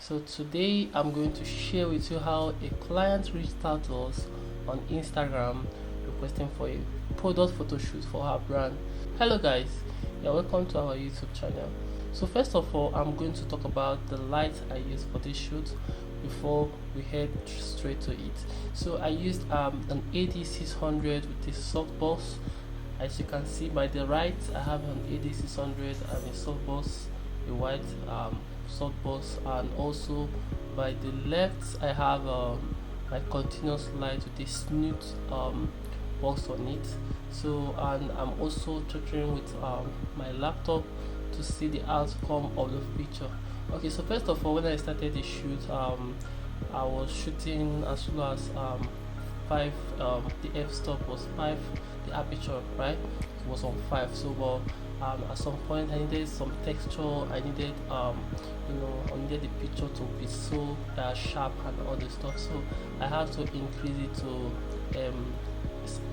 So today I'm going to share with you how a client reached out to us on Instagram requesting for a product photo shoot for her brand. Hello guys, you're welcome to our YouTube channel. So first of all, I'm going to talk about the light I used for this shoot before we head straight to it. So I used an AD600 with a softbox. As you can see by the right, I have an AD600 and a softbox, a white softbox, and also by the left I have my continuous light with a snoot box on it. So, and I'm also tutoring with my laptop to see the outcome of the picture. Okay, so first of all, when I started the shoot, I was shooting as low as 5. The f-stop was 5, the aperture, right, it was on 5. So at some point I needed some texture, I needed I needed the picture to be so sharp and all the stuff, so I had to increase it to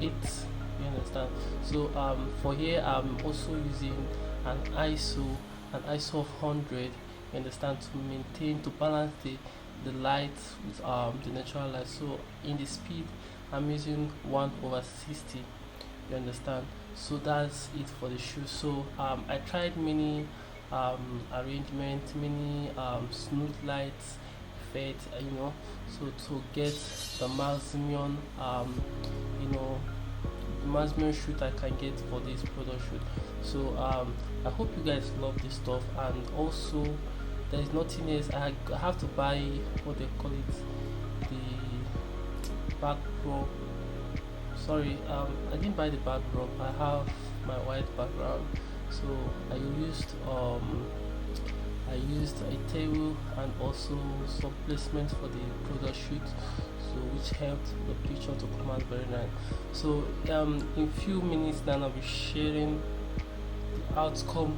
8, you understand. So for here I'm also using an ISO of 100, you understand, to maintain, to balance the light with the natural light. So in the speed I'm using 1/60, you understand. So that's it for the shoe. So I tried many arrangements, many smooth lights effect, so to get the maximum maximum shoot I can get for this product shoot. So I hope you guys love this stuff, and also there is nothing else. I have to buy what they call it, the backdrop. Sorry, I didn't buy the backdrop. I have my white background, so I used a table and also some placement for the product shoot, so which helped the picture to come out very nice. So in few minutes now I'll be sharing the outcome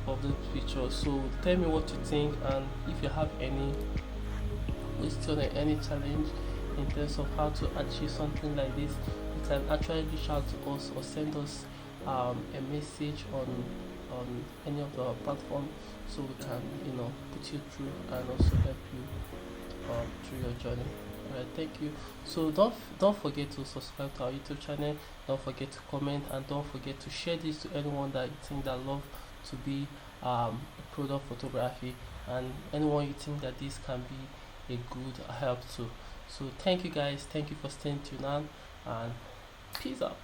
of the picture. So tell me what you think, and if you have any question or any challenge in terms of how to achieve something like this, you can actually reach out to us or send us a message on any of the platform, so we can put you through and also help you through your journey. Alright, thank you. So don't forget to subscribe to our YouTube channel, don't forget to comment, and don't forget to share this to anyone that you think that love to be product photography, and anyone you think that this can be a good help to. So thank you guys, thank you for staying tuned on, and peace out.